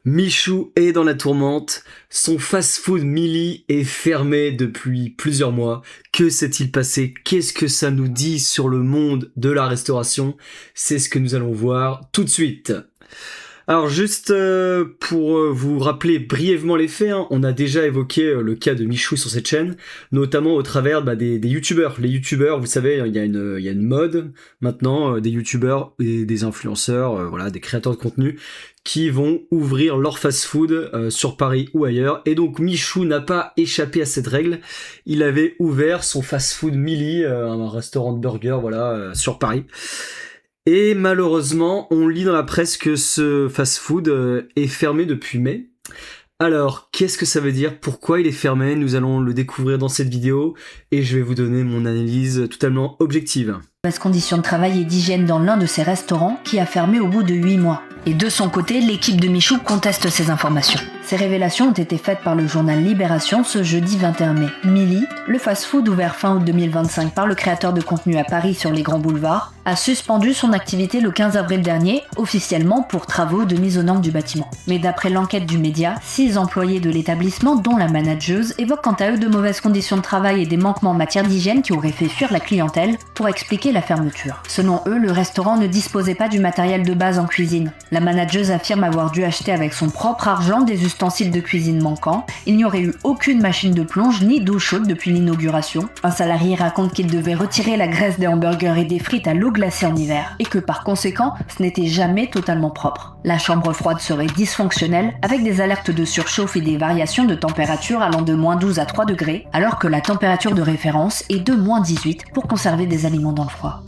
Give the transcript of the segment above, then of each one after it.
Michou est dans la tourmente, son fast-food Milly est fermé depuis plusieurs mois. Que s'est-il passé? Qu'est-ce que ça nous dit sur le monde de la restauration? C'est ce que nous allons voir tout de suite. Alors juste pour vous rappeler brièvement les faits, on a déjà évoqué le cas de Michou sur cette chaîne, notamment au travers des youtubeurs. Les youtubeurs, vous savez, il y a une mode maintenant des youtubeurs et des influenceurs, voilà, des créateurs de contenu qui vont ouvrir leur fast-food sur Paris ou ailleurs. Et donc Michou n'a pas échappé à cette règle. Il avait ouvert son fast-food Milly, un restaurant de burgers, voilà, sur Paris. Et malheureusement, on lit dans la presse que ce fast-food est fermé depuis mai. Alors, qu'est-ce que ça veut dire? Pourquoi il est fermé? Nous allons le découvrir dans cette vidéo et je vais vous donner mon analyse totalement objective. Mauvaise conditions de travail et d'hygiène dans l'un de ces restaurants qui a fermé au bout de 8 mois. Et de son côté, l'équipe de Michou conteste ces informations. Ces révélations ont été faites par le journal Libération ce jeudi 21 mai. Milly, le fast-food ouvert fin août 2025 par le créateur de contenu à Paris sur les grands boulevards, a suspendu son activité le 15 avril dernier, officiellement pour travaux de mise aux normes du bâtiment. Mais d'après l'enquête du média, 6 employés de l'établissement, dont la manageuse, évoquent quant à eux de mauvaises conditions de travail et des manquements en matière d'hygiène qui auraient fait fuir la clientèle pour expliquer la fermeture. Selon eux, le restaurant ne disposait pas du matériel de base en cuisine. La manageuse affirme avoir dû acheter avec son propre argent des ustensiles de cuisine manquants. Il n'y aurait eu aucune machine de plonge ni d'eau chaude depuis l'inauguration. Un salarié raconte qu'il devait retirer la graisse des hamburgers et des frites à l'eau glacée en hiver et que par conséquent, ce n'était jamais totalement propre. La chambre froide serait dysfonctionnelle avec des alertes de surchauffe et des variations de température allant de -12 à 3 degrés alors que la température de référence est de -18 pour conserver des aliments dans le froid.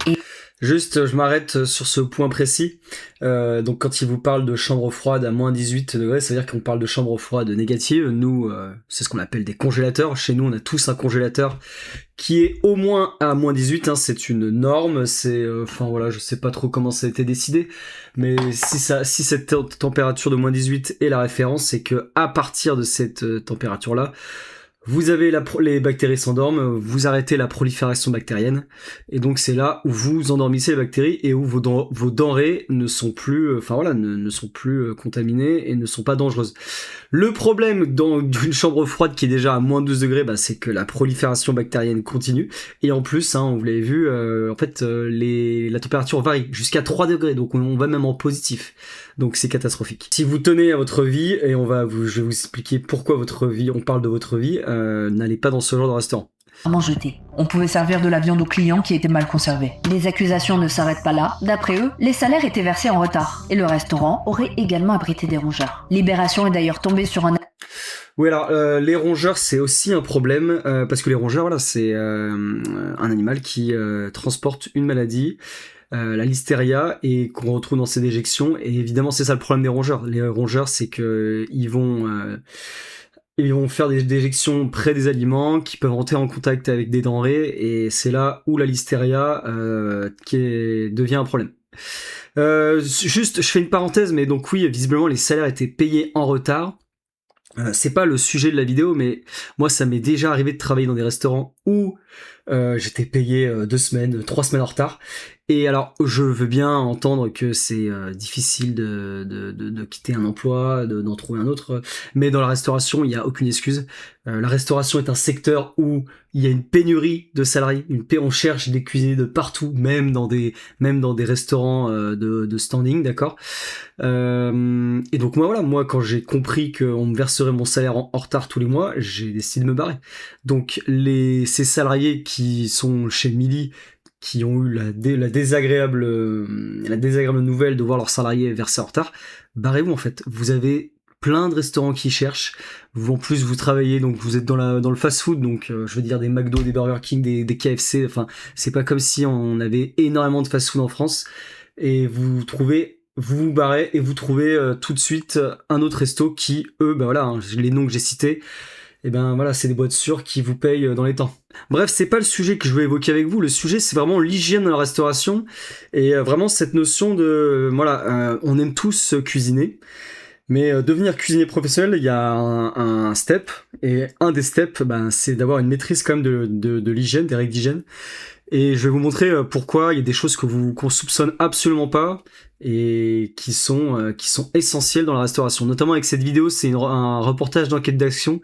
Juste, je m'arrête sur ce point précis. Donc quand il vous parle de chambre froide à -18 degrés, ça veut dire qu'on parle de chambre froide négative. Nous, c'est ce qu'on appelle des congélateurs. Chez nous, on a tous un congélateur qui est au moins à -18. C'est une norme. C'est, enfin voilà, je sais pas trop comment ça a été décidé, mais si cette température de -18 est la référence, c'est que à partir de cette température-là, vous avez les bactéries s'endorment, vous arrêtez la prolifération bactérienne, et donc c'est là où vous endormissez les bactéries et où vos denrées ne sont plus, ne sont plus contaminées et ne sont pas dangereuses. Le problème d'une chambre froide qui est déjà à -12 degrés, c'est que la prolifération bactérienne continue, et en plus, vous l'avez vu, la température varie jusqu'à 3 degrés, donc on va même en positif. Donc c'est catastrophique. Si vous tenez à votre vie, et je vais vous expliquer pourquoi votre vie, on parle de votre vie, n'allez pas dans ce genre de restaurant. Jeté. On pouvait servir de la viande aux clients qui était mal conservée. Les accusations ne s'arrêtent pas là. D'après eux, les salaires étaient versés en retard. Et le restaurant aurait également abrité des rongeurs. Libération est d'ailleurs tombée sur un... Oui, alors les rongeurs, c'est aussi un problème, parce que les rongeurs, voilà, c'est un animal qui transporte une maladie, la listeria, et qu'on retrouve dans ces déjections. Et évidemment, c'est ça le problème des rongeurs. Les rongeurs, c'est que ils vont faire des déjections près des aliments qui peuvent rentrer en contact avec des denrées, et c'est là où la listeria devient un problème. Juste, je fais une parenthèse, mais donc oui, visiblement les salaires étaient payés en retard. C'est pas le sujet de la vidéo, mais moi ça m'est déjà arrivé de travailler dans des restaurants où j'étais payé 2 semaines, 3 semaines en retard. Et alors, je veux bien entendre que c'est difficile de quitter un emploi, d'en trouver un autre, mais dans la restauration, il n'y a aucune excuse. La restauration est un secteur où il y a une pénurie de salariés, on cherche des cuisiniers de partout, même dans des restaurants de standing, d'accord. Et donc moi quand j'ai compris qu'on me verserait mon salaire en retard tous les mois, j'ai décidé de me barrer. Donc ces salariés qui sont chez Milly, qui ont eu la désagréable nouvelle de voir leurs salariés versés en retard, barrez-vous en fait. Vous avez plein de restaurants qui cherchent. Vous, en plus, vous travaillez, donc vous êtes dans le fast-food, donc je veux dire des McDo, des Burger King, des KFC. Enfin, c'est pas comme si on avait énormément de fast-food en France. Et vous vous barrez et vous trouvez tout de suite un autre resto qui, eux, les noms que j'ai cités, c'est des boîtes sûres qui vous payent dans les temps. Bref, c'est pas le sujet que je veux évoquer avec vous. Le sujet, c'est vraiment l'hygiène dans la restauration et vraiment cette notion de on aime tous cuisiner, mais devenir cuisinier professionnel, il y a un step, et un des steps, c'est d'avoir une maîtrise quand même de l'hygiène, des règles d'hygiène. Et je vais vous montrer pourquoi il y a des choses qu'on soupçonne absolument pas et qui sont essentielles dans la restauration. Notamment avec cette vidéo, c'est un reportage d'enquête d'action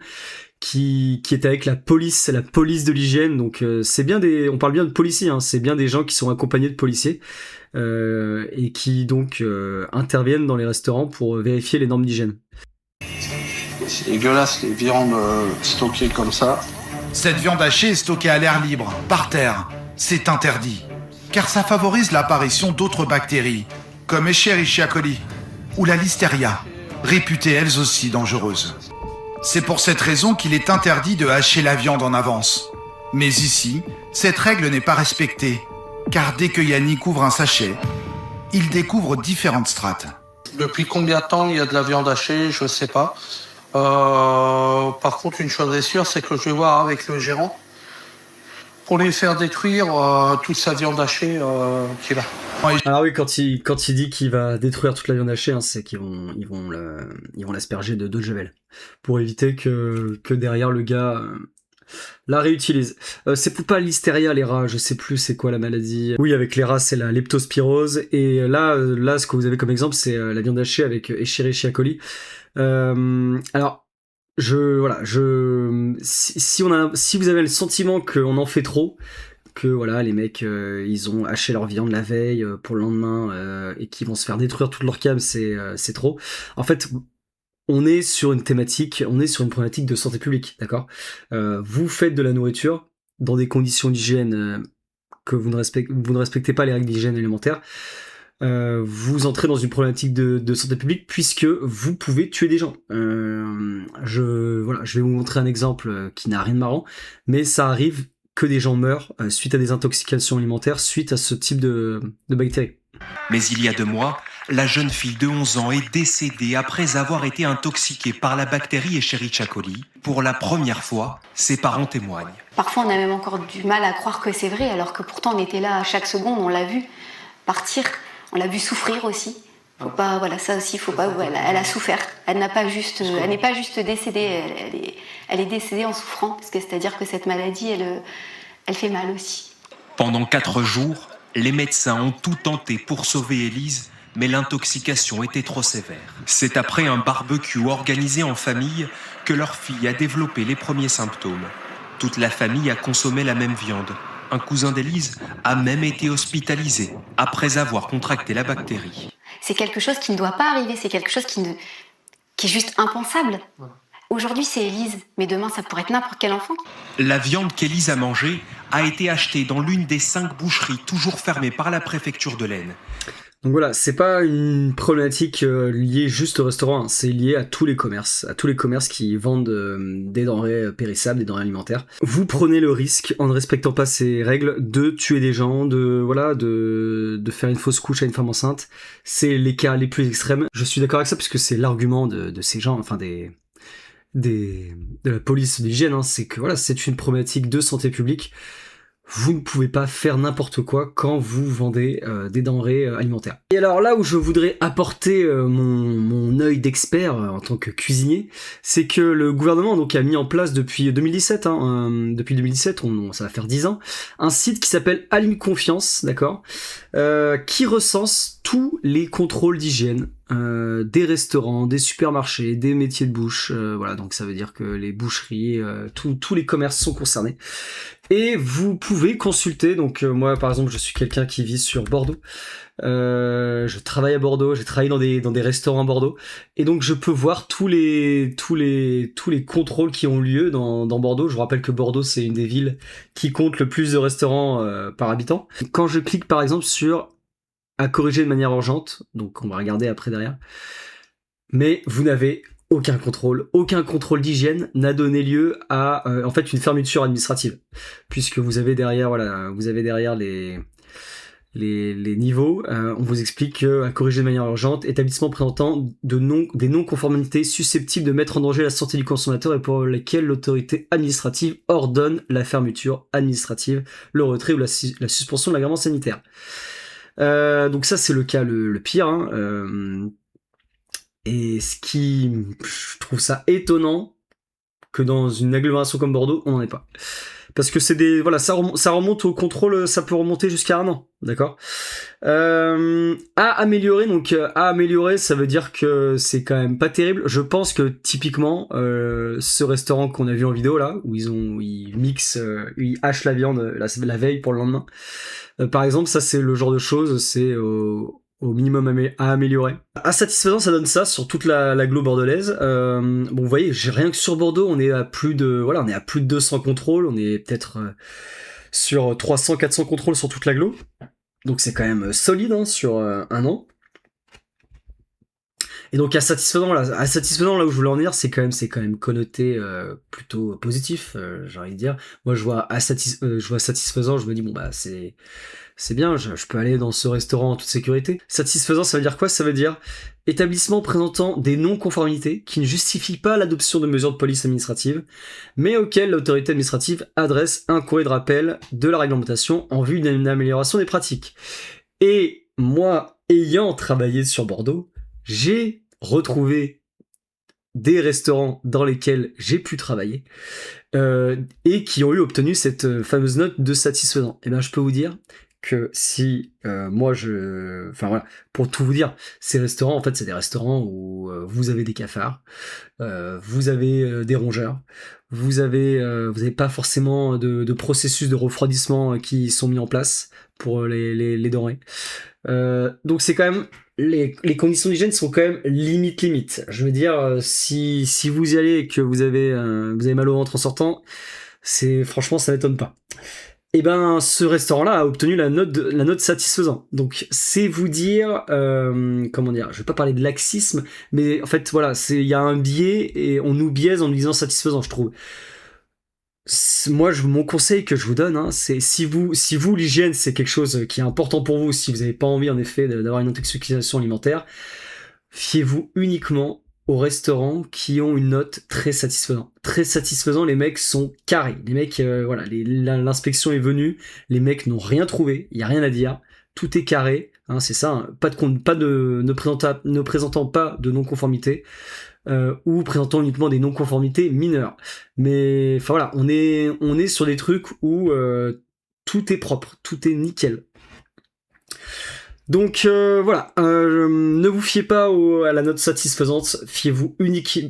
qui est avec la police de l'hygiène. Donc c'est bien on parle bien de policiers, hein, c'est bien des gens qui sont accompagnés de policiers et qui donc interviennent dans les restaurants pour vérifier les normes d'hygiène. C'est dégueulasse les viandes stockées comme ça. Cette viande hachée est stockée à l'air libre, par terre. C'est interdit, car ça favorise l'apparition d'autres bactéries, comme Escherichia coli ou la Listeria, réputées elles aussi dangereuses. C'est pour cette raison qu'il est interdit de hacher la viande en avance. Mais ici, cette règle n'est pas respectée, car dès que Yannick ouvre un sachet, il découvre différentes strates. Depuis combien de temps il y a de la viande hachée, je sais pas. Par contre, une chose est sûre, c'est que je vais voir avec le gérant pour lui faire détruire toute sa viande hachée qu'il a. Alors oui, quand il dit qu'il va détruire toute la viande hachée, hein, c'est qu'ils vont l'asperger de d'eau de javel pour éviter que derrière le gars la réutilise. C'est pas l'hystéria, les rats, je sais plus c'est quoi la maladie. Oui, avec les rats, c'est la leptospirose. Et là, ce que vous avez comme exemple, c'est la viande hachée avec Escherichia coli. Alors, si vous avez le sentiment qu'on en fait trop, que voilà, les mecs, ils ont haché leur viande la veille pour le lendemain et qu'ils vont se faire détruire toute leur cam, c'est trop. En fait, on est sur une problématique de santé publique, d'accord. Vous faites de la nourriture dans des conditions d'hygiène que vous ne respectez pas les règles d'hygiène alimentaire. Vous entrez dans une problématique de santé publique puisque vous pouvez tuer des gens. Je vais vous montrer un exemple qui n'a rien de marrant, mais ça arrive que des gens meurent suite à des intoxications alimentaires, suite à ce type de bactéries. Mais il y a 2 mois, la jeune fille de 11 ans est décédée après avoir été intoxiquée par la bactérie Escherichia coli. Pour la première fois, ses parents témoignent. Parfois, on a même encore du mal à croire que c'est vrai, alors que pourtant on était là à chaque seconde, on l'a vu partir, on l'a vu souffrir aussi. Faut pas, voilà, ça aussi, faut pas. Elle a souffert. Elle n'est pas juste décédée. Elle est décédée en souffrant, parce que c'est-à-dire que cette maladie, elle fait mal aussi. Pendant 4 jours, les médecins ont tout tenté pour sauver Élise, mais l'intoxication était trop sévère. C'est après un barbecue organisé en famille que leur fille a développé les premiers symptômes. Toute la famille a consommé la même viande. Un cousin d'Élise a même été hospitalisé après avoir contracté la bactérie. C'est quelque chose qui ne doit pas arriver, c'est quelque chose qui est juste impensable. Aujourd'hui, c'est Élise, mais demain, ça pourrait être n'importe quel enfant. La viande qu'Élise a mangée a été achetée dans l'une des 5 boucheries toujours fermées par la préfecture de l'Aisne. Donc voilà, c'est pas une problématique liée juste au restaurant, hein, c'est lié à tous les commerces qui vendent des denrées périssables, des denrées alimentaires. Vous prenez le risque, en ne respectant pas ces règles, de tuer des gens, de faire une fausse couche à une femme enceinte. C'est les cas les plus extrêmes. Je suis d'accord avec ça puisque c'est l'argument de ces gens, enfin de la police de l'hygiène, hein, c'est que voilà, c'est une problématique de santé publique. Vous ne pouvez pas faire n'importe quoi quand vous vendez des denrées alimentaires. Et alors là où je voudrais apporter mon œil d'expert en tant que cuisinier, c'est que le gouvernement donc a mis en place depuis 2017, ça va faire 10 ans, un site qui s'appelle Alim Confiance, d'accord, qui recense tous les contrôles d'hygiène des restaurants, des supermarchés, des métiers de bouche, voilà, donc ça veut dire que les boucheries, tous les commerces sont concernés. Et vous pouvez consulter, donc moi par exemple je suis quelqu'un qui vit sur Bordeaux, je travaille à Bordeaux, j'ai travaillé dans des restaurants à Bordeaux, et donc je peux voir tous les contrôles qui ont lieu dans Bordeaux. Je vous rappelle que Bordeaux c'est une des villes qui compte le plus de restaurants par habitant. Quand je clique par exemple sur à corriger de manière urgente, donc on va regarder après derrière, mais vous n'avez aucun contrôle d'hygiène n'a donné lieu à en fait une fermeture administrative, puisque vous avez derrière les niveaux. On vous explique que à corriger de manière urgente, établissement présentant des non-conformités susceptibles de mettre en danger la santé du consommateur et pour lesquels l'autorité administrative ordonne la fermeture administrative, le retrait ou la suspension de l'agrément sanitaire. Donc ça c'est le cas le pire, hein. Et je trouve ça étonnant que dans une agglomération comme Bordeaux, on n'en ait pas. parce que c'est des voilà, ça remonte au contrôle, ça peut remonter jusqu'à 1 an, d'accord. À améliorer, donc à améliorer, ça veut dire que c'est quand même pas terrible. Je pense que typiquement ce restaurant qu'on a vu en vidéo là, où ils mixent, ils hachent la viande la veille pour le lendemain, par exemple, ça c'est le genre de choses, c'est au minimum à améliorer. À satisfaisant, ça donne ça sur toute l'agglo bordelaise. Bon, vous voyez, rien que sur Bordeaux, on est à plus de 200 contrôles, on est peut-être sur 300-400 contrôles sur toute l'agglo. Donc c'est quand même solide hein, sur 1 an. Et donc à satisfaisant là où je voulais en venir, c'est quand même connoté plutôt positif, j'ai envie de dire. Moi je vois satisfaisant, je me dis bon bah c'est bien, je peux aller dans ce restaurant en toute sécurité. Satisfaisant, ça veut dire quoi? Ça veut dire établissement présentant des non-conformités qui ne justifient pas l'adoption de mesures de police administrative, mais auxquelles l'autorité administrative adresse un courrier de rappel de la réglementation en vue d'une amélioration des pratiques. Et moi, ayant travaillé sur Bordeaux, j'ai retrouvé des restaurants dans lesquels j'ai pu travailler et qui ont obtenu cette fameuse note de satisfaisant. Et bien, je peux vous dire que si pour tout vous dire, ces restaurants, en fait, c'est des restaurants où vous avez des cafards, vous avez des rongeurs, vous avez pas forcément de processus de refroidissement qui sont mis en place pour les denrées. Donc c'est quand même les conditions d'hygiène sont quand même limite. Je veux dire, si vous y allez et que vous avez mal au ventre en sortant, franchement ça m'étonne pas. Et ben ce restaurant-là a obtenu la note satisfaisant. Donc c'est vous dire, comment dire, je vais pas parler de laxisme, mais en fait voilà, il y a un biais et on nous biaise en nous disant satisfaisant, je trouve. Moi, mon conseil que je vous donne, hein, c'est si vous l'hygiène c'est quelque chose qui est important pour vous, si vous n'avez pas envie en effet d'avoir une intoxication alimentaire, fiez-vous uniquement aux restaurants qui ont une note très satisfaisante. Très satisfaisant, les mecs sont carrés. Les mecs, l'inspection est venue, les mecs n'ont rien trouvé, il y a rien à dire, tout est carré, hein, c'est ça, hein, ne présentant pas de non-conformité. Ou présentant uniquement des non-conformités mineures. Mais enfin voilà, on est sur des trucs où tout est propre, tout est nickel. Donc voilà, ne vous fiez pas à la note satisfaisante, fiez-vous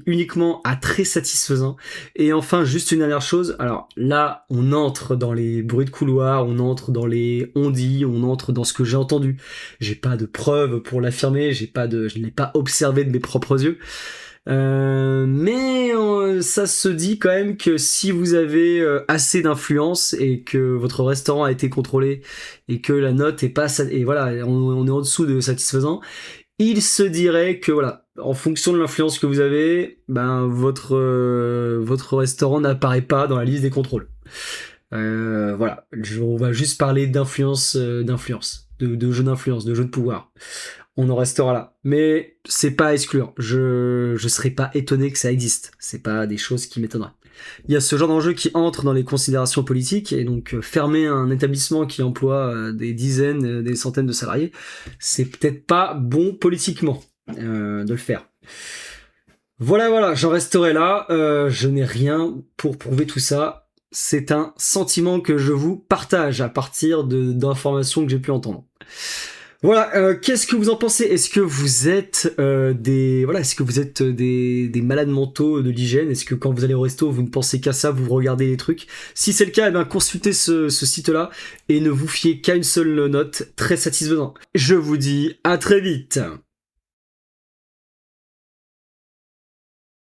uniquement à très satisfaisant. Et enfin, juste une dernière chose, alors là, on entre dans les bruits de couloir, on entre dans les on-dit, on entre dans ce que j'ai entendu. J'ai pas de preuves pour l'affirmer, je ne l'ai pas observé de mes propres yeux. Mais ça se dit quand même que si vous avez assez d'influence et que votre restaurant a été contrôlé et que la note est pas et voilà, on est en dessous de satisfaisant, il se dirait que voilà, en fonction de l'influence que vous avez, ben votre restaurant n'apparaît pas dans la liste des contrôles. Voilà, on va juste parler d'influence, de jeu d'influence, de jeu de pouvoir. On en restera là. Mais c'est pas à exclure. Je serais pas étonné que ça existe. C'est pas des choses qui m'étonneraient. Il y a ce genre d'enjeu qui entre dans les considérations politiques, et donc fermer un établissement qui emploie des dizaines, des centaines de salariés, c'est peut-être pas bon politiquement de le faire. Voilà, j'en resterai là. Je n'ai rien pour prouver tout ça. C'est un sentiment que je vous partage à partir d'informations que j'ai pu entendre. Voilà, qu'est-ce que vous en pensez? Est-ce que vous êtes des malades mentaux de l'hygiène? Est-ce que quand vous allez au resto, vous ne pensez qu'à ça, vous regardez les trucs? Si c'est le cas, eh bien consultez ce site-là et ne vous fiez qu'à une seule note, très satisfaisant. Je vous dis à très vite.